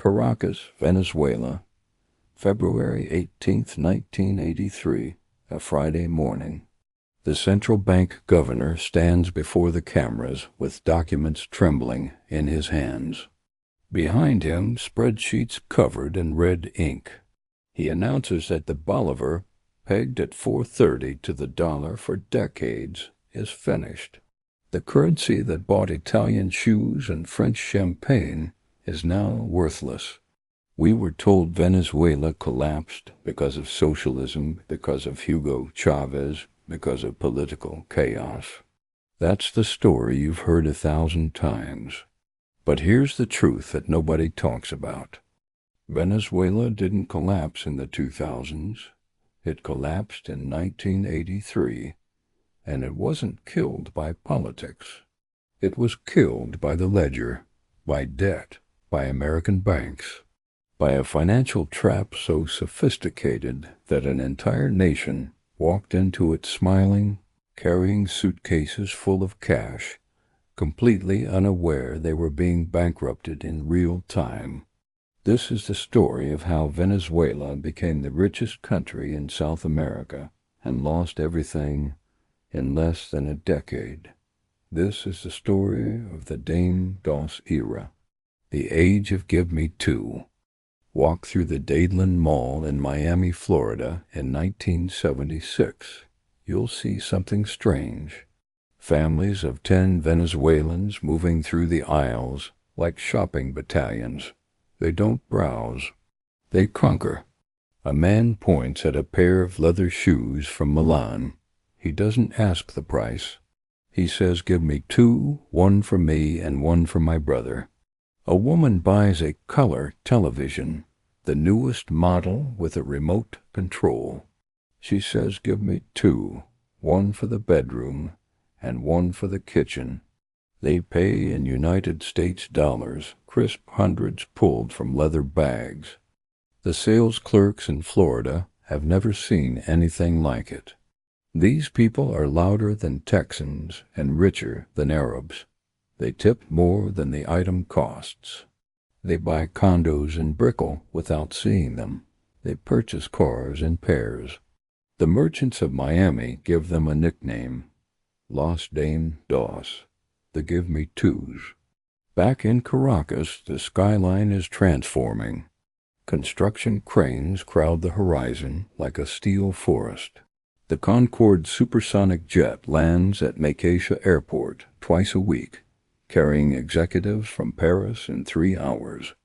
Caracas, Venezuela, February 18th, 1983, a Friday morning. The central bank governor stands before the cameras with documents trembling in his hands. Behind him, spreadsheets covered in red ink. He announces that the bolivar, pegged at 4.30 to the dollar for decades, is finished. The currency that bought Italian shoes and French champagne is now worthless. We were told Venezuela collapsed because of socialism, because of Hugo Chavez, because of political chaos. That's the story you've heard 1,000 times. But here's the truth that nobody talks about. Venezuela didn't collapse in the 2000s. It collapsed in 1983, and it wasn't killed by politics. It was killed by the ledger, by debt, by American banks, by a financial trap so sophisticated that an entire nation walked into it smiling, carrying suitcases full of cash, completely unaware they were being bankrupted in real time. This is the story of how Venezuela became the richest country in South America and lost everything in less than a decade. This is the story of the Dame Dos era, the age of Give Me Two. Walk through the Dadeland Mall in Miami, Florida in 1976. You'll see something strange. Families of 10 Venezuelans moving through the aisles like shopping battalions. They don't browse. They conquer. A man points at a pair of leather shoes from Milan. He doesn't ask the price. He says, "Give me 2, 1 for me and 1 for my brother." A woman buys a color television, the newest model with a remote control. She says, "Give me 2, 1 for the bedroom and 1 for the kitchen." They pay in United States dollars, crisp hundreds pulled from leather bags. The sales clerks in Florida have never seen anything like it. These people are louder than Texans and richer than Arabs. They tip more than the item costs. They buy condos in Brickell without seeing them. They purchase cars in pairs. The merchants of Miami give them a nickname, Lost Dame Dos, the Give Me Twos. Back in Caracas, the skyline is transforming. Construction cranes crowd the horizon like a steel forest. The Concorde supersonic jet lands at Macacia Airport twice a week, carrying executives from Paris in 3 hours.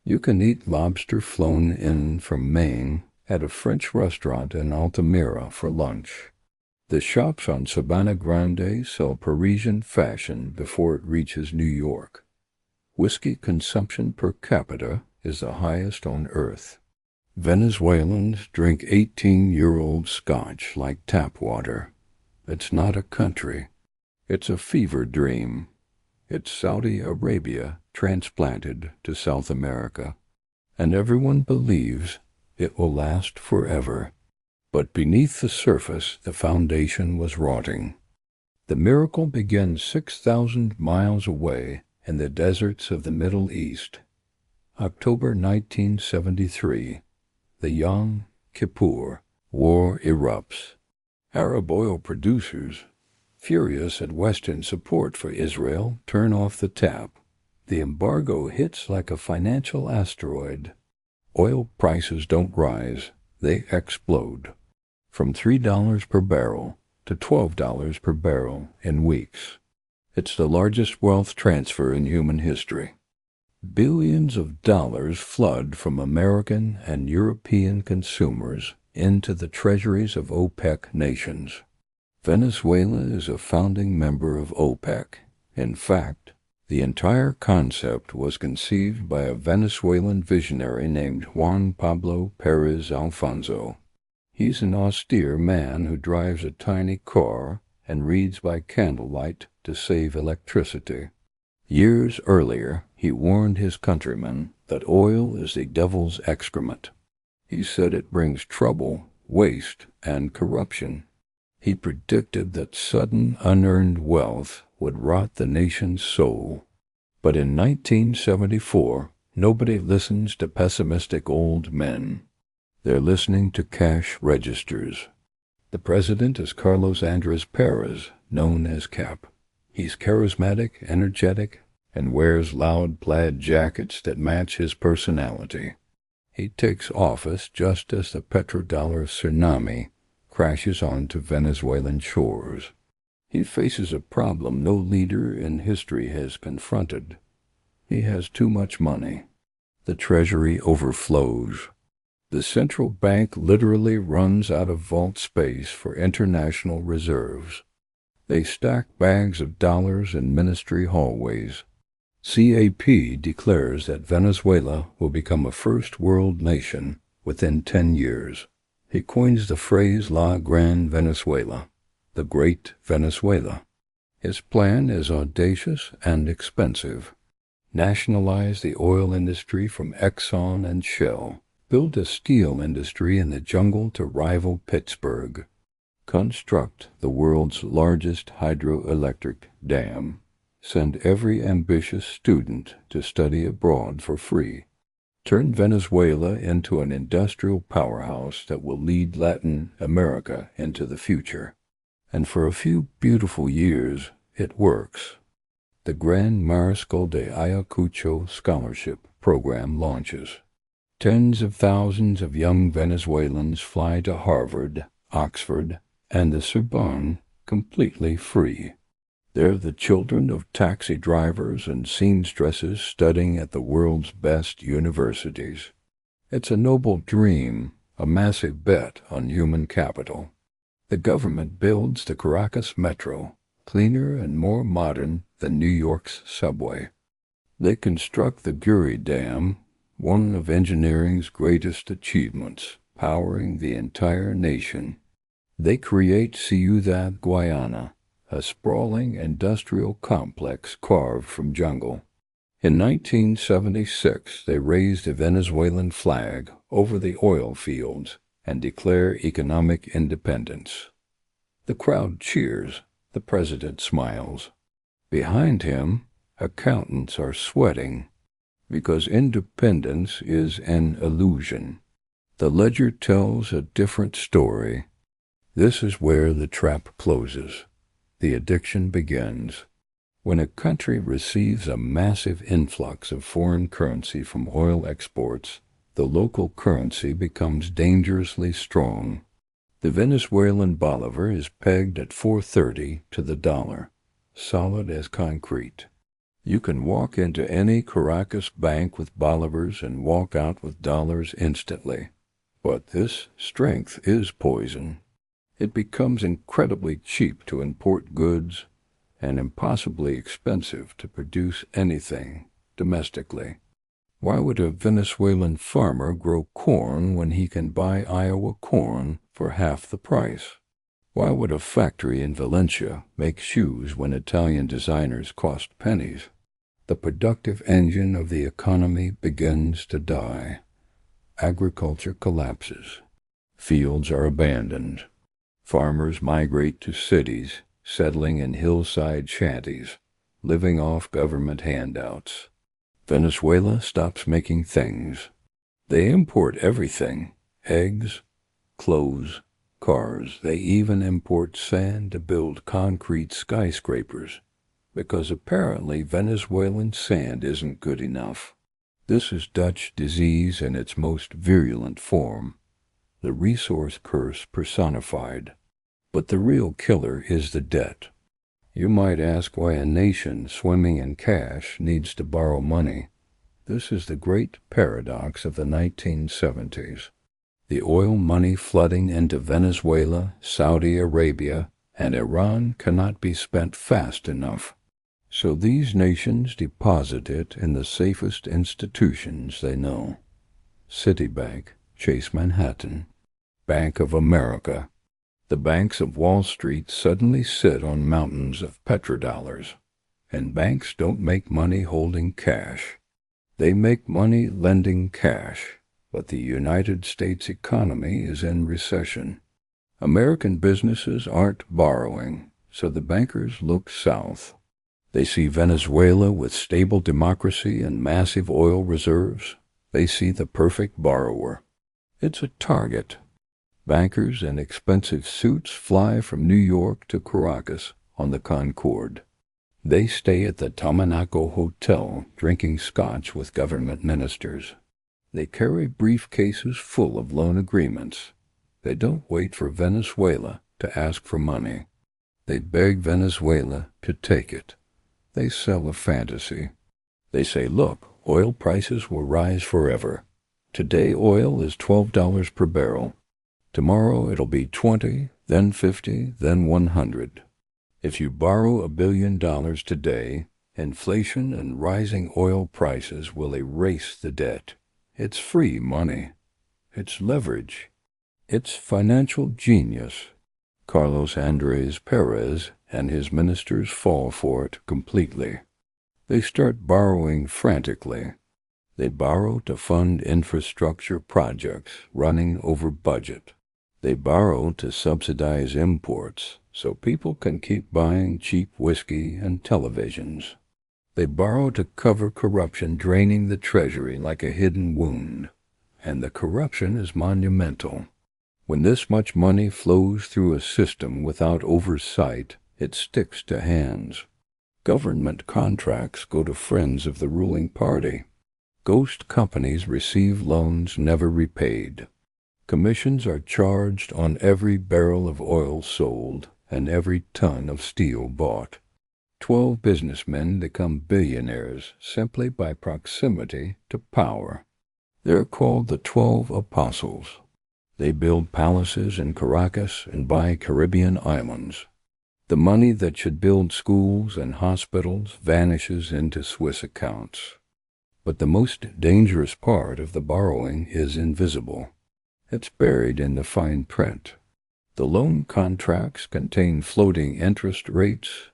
You can eat lobster flown in from Maine at a French restaurant in Altamira for lunch. The shops on Sabana Grande sell Parisian fashion before it reaches New York. Whiskey consumption per capita is the highest on earth. Venezuelans drink 18-year-old scotch like tap water. It's not a country. It's a fever dream. It's Saudi Arabia transplanted to South America, and everyone believes it will last forever. But beneath the surface, the foundation was rotting. The miracle begins 6,000 miles away in the deserts of the Middle East. October 1973, the Yom Kippur War erupts. Arab oil producers, furious at Western support for Israel, turn off the tap. The embargo hits like a financial asteroid. Oil prices don't rise, they explode. From $3 per barrel to $12 per barrel in weeks. It's the largest wealth transfer in human history. Billions of dollars flood from American and European consumers into the treasuries of OPEC nations. Venezuela is a founding member of OPEC. In fact, the entire concept was conceived by a Venezuelan visionary named Juan Pablo Pérez Alfonso. He's an austere man who drives a tiny car and reads by candlelight to save electricity. Years earlier, he warned his countrymen that oil is the devil's excrement. He said it brings trouble, waste, and corruption. He predicted that sudden, unearned wealth would rot the nation's soul. But in 1974, Nobody listens to pessimistic old men. They're listening to cash registers. The president is Carlos Andres Perez, known as Cap. He's charismatic, energetic, and wears loud plaid jackets that match his personality. He takes office just as the petrodollar tsunami crashes onto Venezuelan shores. He faces a problem no leader in history has confronted. He has too much money. The treasury overflows. The central bank literally runs out of vault space for international reserves. They stack bags of dollars in ministry hallways. CAP declares that Venezuela will become a first world nation within 10 years. He coins the phrase La Gran Venezuela, the Great Venezuela. His plan is audacious and expensive. Nationalize the oil industry from Exxon and Shell. Build a steel industry in the jungle to rival Pittsburgh. Construct the world's largest hydroelectric dam. Send every ambitious student to study abroad for free. Turn Venezuela into an industrial powerhouse that will lead Latin America into the future. And for a few beautiful years, it works. The Gran Mariscal de Ayacucho Scholarship Program launches. Tens of thousands of young Venezuelans fly to Harvard, Oxford, and the Sorbonne completely free. They're the children of taxi drivers and seamstresses studying at the world's best universities. It's a noble dream, a massive bet on human capital. The government builds the Caracas metro, cleaner and more modern than New York's subway. They construct the Guri Dam, one of engineering's greatest achievements, powering the entire nation. They create Ciudad Guayana, a sprawling industrial complex carved from jungle. In 1976, they raised a Venezuelan flag over the oil fields and declare economic independence. The crowd cheers. The president smiles. Behind him, accountants are sweating, because independence is an illusion. The ledger tells a different story. This is where the trap closes. The addiction begins. When a country receives a massive influx of foreign currency from oil exports, the local currency becomes dangerously strong. The Venezuelan bolivar is pegged at 4.30 to the dollar, solid as concrete. You can walk into any Caracas bank with bolivars and walk out with dollars instantly. But this strength is poison. It becomes incredibly cheap to import goods and impossibly expensive to produce anything domestically. Why would a Venezuelan farmer grow corn when he can buy Iowa corn for half the price? Why would a factory in Valencia make shoes when Italian designers cost pennies? The productive engine of the economy begins to die. Agriculture collapses. Fields are abandoned. Farmers migrate to cities, settling in hillside shanties, living off government handouts. Venezuela stops making things. They import everything: eggs, clothes, cars. They even import sand to build concrete skyscrapers, because apparently Venezuelan sand isn't good enough. This is Dutch disease in its most virulent form, the resource curse personified. But the real killer is the debt. You might ask why a nation swimming in cash needs to borrow money. This is the great paradox of the 1970s. The oil money flooding into Venezuela, Saudi Arabia, and Iran cannot be spent fast enough. So these nations deposit it in the safest institutions they know. Citibank, Chase Manhattan, Bank of America. The banks of Wall Street suddenly sit on mountains of petrodollars, and banks don't make money holding cash. They make money lending cash, but the United States economy is in recession. American businesses aren't borrowing, so the bankers look south. They see Venezuela with stable democracy and massive oil reserves. They see the perfect borrower. It's a target. Bankers in expensive suits fly from New York to Caracas on the Concorde. They stay at the Tamanaco Hotel, drinking scotch with government ministers. They carry briefcases full of loan agreements. They don't wait for Venezuela to ask for money. They beg Venezuela to take it. They sell a fantasy. They say, look, oil prices will rise forever. Today oil is $12 per barrel. Tomorrow it'll be 20, then 50, then 100. If you borrow $1 billion today, inflation and rising oil prices will erase the debt. It's free money. It's leverage. It's financial genius. Carlos Andres Perez and his ministers fall for it completely. They start borrowing frantically. They borrow to fund infrastructure projects running over budget. They borrow to subsidize imports so people can keep buying cheap whiskey and televisions. They borrow to cover corruption draining the treasury like a hidden wound. And the corruption is monumental. When this much money flows through a system without oversight, it sticks to hands. Government contracts go to friends of the ruling party. Ghost companies receive loans never repaid. Commissions are charged on every barrel of oil sold and every ton of steel bought. 12 businessmen become billionaires simply by proximity to power. They're called the 12 Apostles. They build palaces in Caracas and buy Caribbean islands. The money that should build schools and hospitals vanishes into Swiss accounts. But the most dangerous part of the borrowing is invisible. It's buried in the fine print. The loan contracts contain floating interest rates.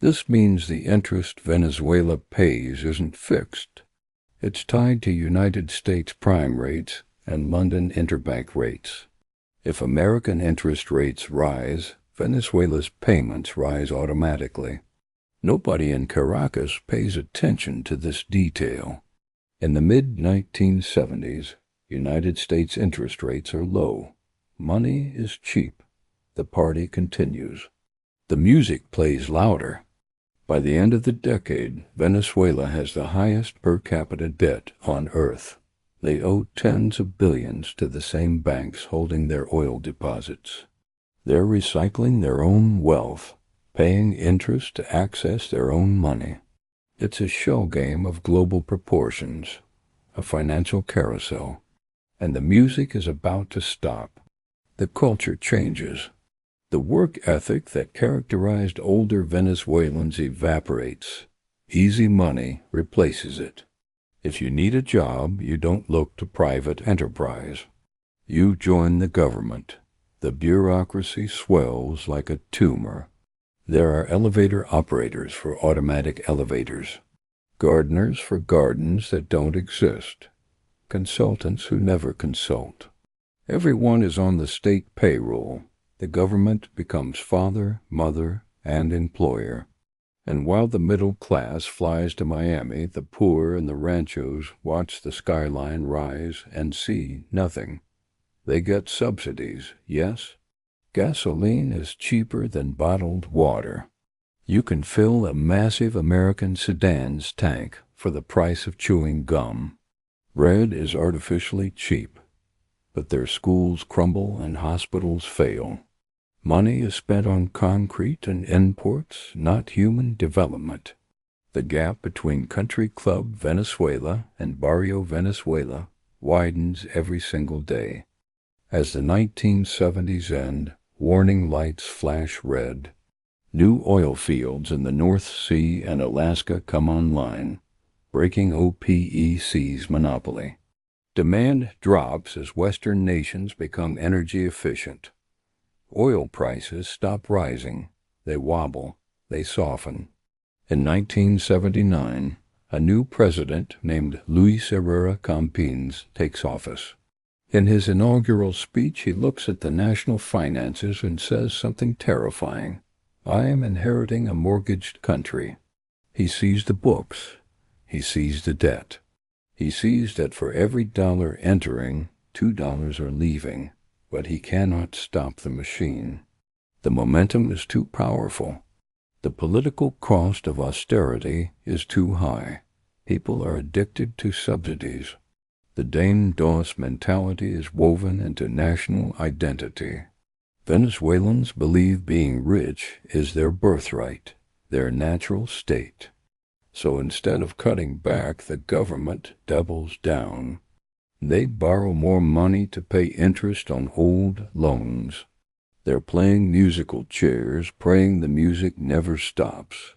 This means the interest Venezuela pays isn't fixed. It's tied to United States prime rates and London interbank rates. If American interest rates rise, Venezuela's payments rise automatically. Nobody in Caracas pays attention to this detail. In the mid-1970s, United States interest rates are low. Money is cheap. The party continues. The music plays louder. By the end of the decade, Venezuela has the highest per capita debt on earth. They owe tens of billions to the same banks holding their oil deposits. They're recycling their own wealth, paying interest to access their own money. It's a shell game of global proportions, a financial carousel, and the music is about to stop. The culture changes. The work ethic that characterized older Venezuelans evaporates. Easy money replaces it. If you need a job, you don't look to private enterprise. You join the government. The bureaucracy swells like a tumor. There are elevator operators for automatic elevators, gardeners for gardens that don't exist, consultants who never consult. Everyone is on the state payroll. The government becomes father, mother, and employer. And while the middle class flies to Miami, the poor in the ranchos watch the skyline rise and see nothing. They get subsidies, yes. Gasoline is cheaper than bottled water. You can fill a massive American sedan's tank for the price of chewing gum. Bread is artificially cheap, but their schools crumble and hospitals fail. Money is spent on concrete and imports, not human development. The gap between Country Club Venezuela and Barrio Venezuela widens every single day. As the 1970s end, warning lights flash red. New oil fields in the North Sea and Alaska come online, breaking OPEC's monopoly. Demand drops as Western nations become energy efficient. Oil prices stop rising. They wobble. They soften. In 1979, a new president named Luis Herrera Campins takes office. In his inaugural speech, he looks at the national finances and says something terrifying. I am inheriting a mortgaged country. He sees the books. He sees the debt. He sees that for every dollar entering, $2 are leaving, but he cannot stop the machine. The momentum is too powerful. The political cost of austerity is too high. People are addicted to subsidies. The Dame Doss mentality is woven into national identity. Venezuelans believe being rich is their birthright, their natural state. So instead of cutting back, the government doubles down. They borrow more money to pay interest on old loans. They're playing musical chairs, praying the music never stops.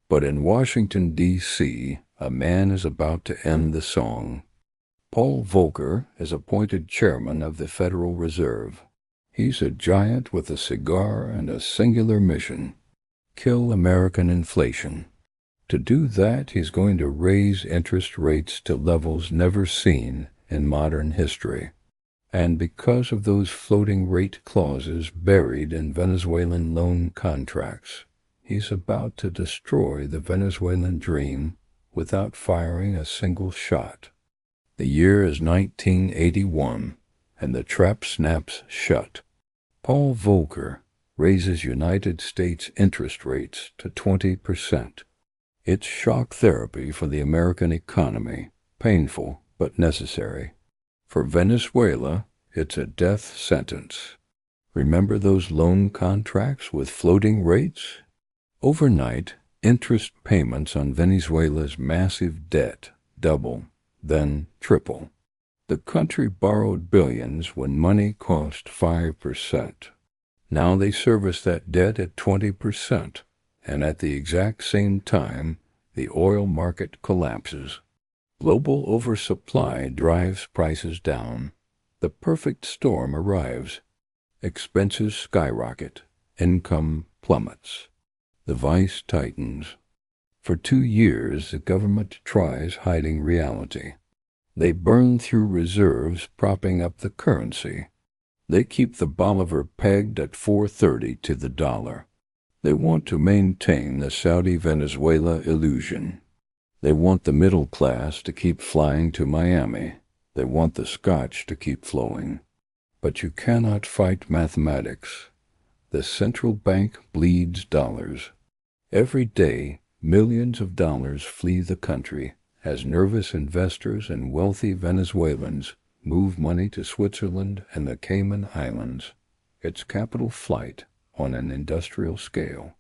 But in Washington, D.C., a man is about to end the song. Paul Volcker is appointed chairman of the Federal Reserve. He's a giant with a cigar and a singular mission: kill American inflation. To do that, he's going to raise interest rates to levels never seen in modern history. And because of those floating rate clauses buried in Venezuelan loan contracts, he's about to destroy the Venezuelan dream without firing a single shot. The year is 1981, and the trap snaps shut. Paul Volcker raises United States interest rates to 20%. It's shock therapy for the American economy, painful but necessary. For Venezuela, it's a death sentence. Remember those loan contracts with floating rates? Overnight, interest payments on Venezuela's massive debt double, then triple. The country borrowed billions when money cost 5%. Now they service that debt at 20%, and at the exact same time, the oil market collapses. Global oversupply drives prices down. The perfect storm arrives. Expenses skyrocket. Income plummets. The vice tightens. For 2 years, the government tries hiding reality. They burn through reserves, propping up the currency. They keep the bolivar pegged at 4.30 to the dollar. They want to maintain the Saudi-Venezuela illusion. They want the middle class to keep flying to Miami. They want the scotch to keep flowing. But you cannot fight mathematics. The central bank bleeds dollars. Every day, millions of dollars flee the country as nervous investors and wealthy Venezuelans move money to Switzerland and the Cayman Islands. It's capital flight on an industrial scale.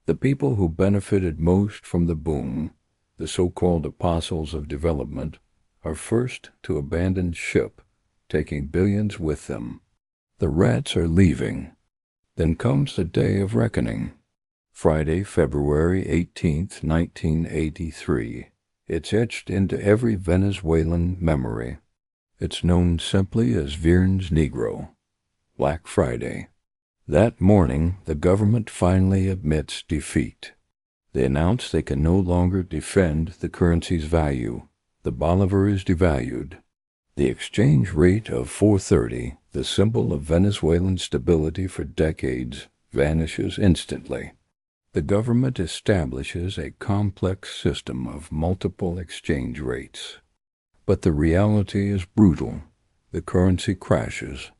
The people who benefited most from the boom, the so-called apostles of development, are first to abandon ship, taking billions with them. The rats are leaving. Then comes the day of reckoning. Friday, February 18th, 1983. It's etched into every Venezuelan memory. It's known simply as Viernes Negro, Black Friday. That morning, the government finally admits defeat. They announce they can no longer defend the currency's value. The bolivar is devalued. The exchange rate of 4.30, the symbol of Venezuelan stability for decades, vanishes instantly. The government establishes a complex system of multiple exchange rates. But the reality is brutal. The currency crashes.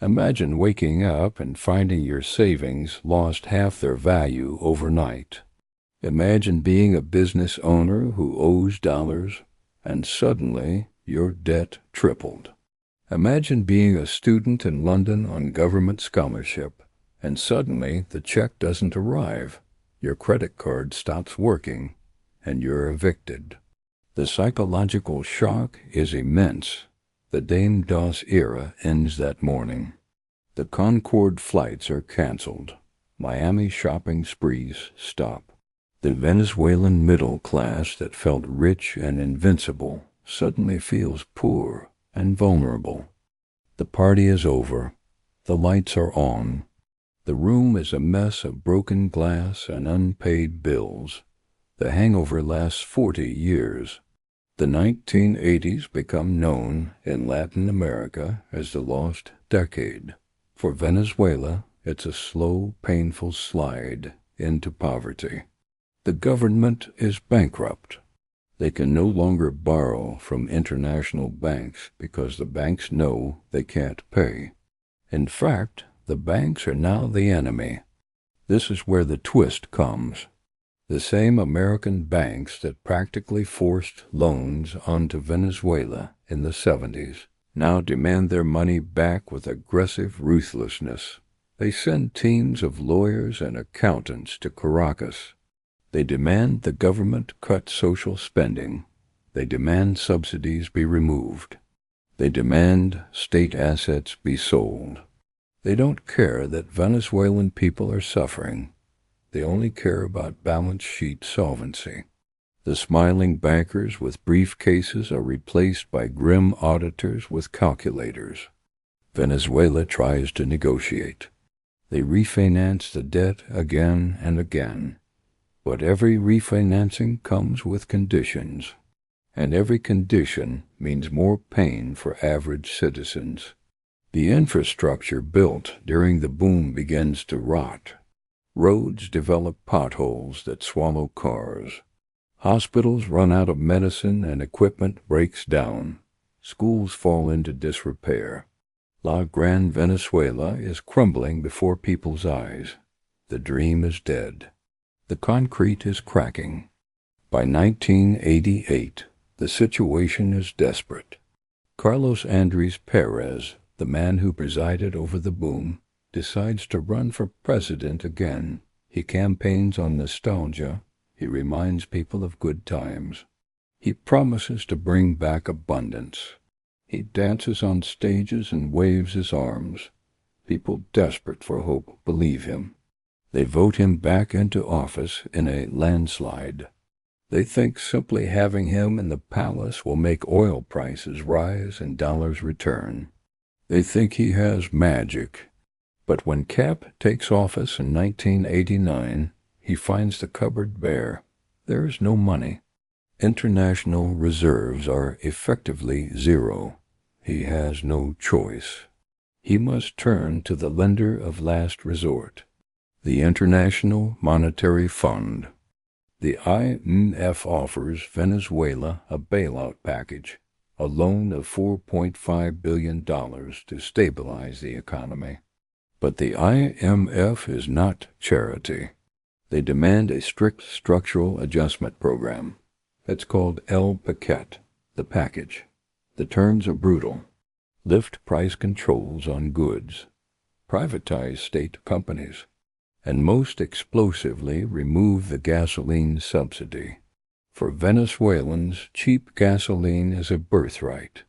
Imagine waking up and finding your savings lost half their value overnight. Imagine being a business owner who owes dollars, and suddenly your debt tripled. Imagine being a student in London on government scholarship, and suddenly the check doesn't arrive. Your credit card stops working, and you're evicted. The psychological shock is immense. The Dame Doss era ends that morning. The Concorde flights are canceled. Miami shopping sprees stop. The Venezuelan middle class that felt rich and invincible suddenly feels poor and vulnerable. The party is over. The lights are on. The room is a mess of broken glass and unpaid bills. The hangover lasts 40 years. The 1980s become known in Latin America as the lost decade. For Venezuela, it's a slow, painful slide into poverty. The government is bankrupt. They can no longer borrow from international banks because the banks know they can't pay. In fact, the banks are now the enemy. This is where the twist comes. The same American banks that practically forced loans onto Venezuela in the 70s now demand their money back with aggressive ruthlessness. They send teams of lawyers and accountants to Caracas. They demand the government cut social spending. They demand subsidies be removed. They demand state assets be sold. They don't care that Venezuelan people are suffering. They only care about balance sheet solvency. The smiling bankers with briefcases are replaced by grim auditors with calculators. Venezuela tries to negotiate. They refinance the debt again and again. But every refinancing comes with conditions, and every condition means more pain for average citizens. The infrastructure built during the boom begins to rot. Roads develop potholes that swallow cars. Hospitals run out of medicine and equipment breaks down. Schools fall into disrepair. La Gran Venezuela is crumbling before people's eyes. The dream is dead. The concrete is cracking. By 1988, the situation is desperate. Carlos Andrés Pérez, the man who presided over the boom, decides to run for president again. He campaigns on nostalgia. He reminds people of good times. He promises to bring back abundance. He dances on stages and waves his arms. People desperate for hope believe him. They vote him back into office in a landslide. They think simply having him in the palace will make oil prices rise and dollars return. They think he has magic. But when Cap takes office in 1989, he finds the cupboard bare. There is no money. International reserves are effectively zero. He has no choice. He must turn to the lender of last resort, the International Monetary Fund. The IMF offers Venezuela a bailout package, a loan of $4.5 billion to stabilize the economy. But the IMF is not charity. They demand a strict structural adjustment program. It's called El Paquete, the package. The terms are brutal. Lift price controls on goods. Privatize state companies. And most explosively remove the gasoline subsidy. For Venezuelans, cheap gasoline is a birthright.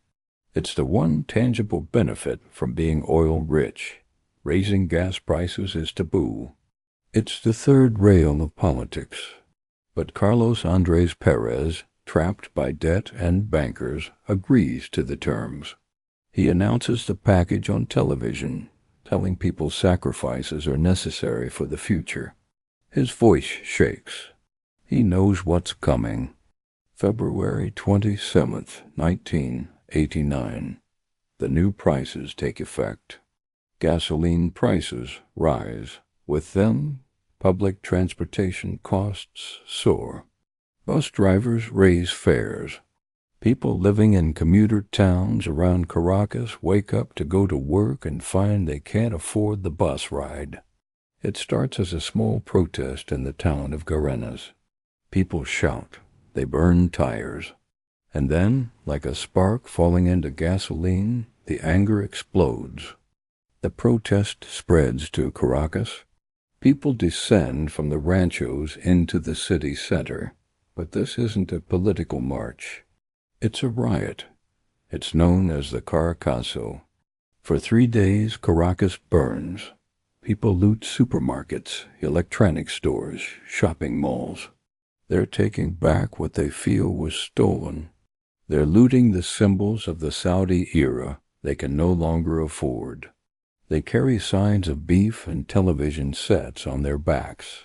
It's the one tangible benefit from being oil rich. Raising gas prices is taboo. It's the third rail of politics. But Carlos Andrés Pérez, trapped by debt and bankers, agrees to the terms. He announces the package on television, telling people sacrifices are necessary for the future. His voice shakes. He knows what's coming. February 27th, 1989. The new prices take effect. Gasoline prices rise. With them, public transportation costs soar. Bus drivers raise fares. People living in commuter towns around Caracas wake up to go to work and find they can't afford the bus ride. It starts as a small protest in the town of Caracas. People shout. They burn tires. And then, like a spark falling into gasoline, the anger explodes. The protest spreads to Caracas. People descend from the ranchos into the city center. But this isn't a political march. It's a riot. It's known as the Caracazo. For 3 days, Caracas burns. People loot supermarkets, electronics stores, shopping malls. They're taking back what they feel was stolen. They're looting the symbols of the Saudi era they can no longer afford. They carry signs of beef and television sets on their backs.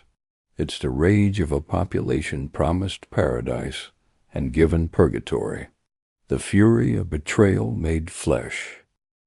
It's the rage of a population promised paradise and given purgatory. The fury of betrayal made flesh.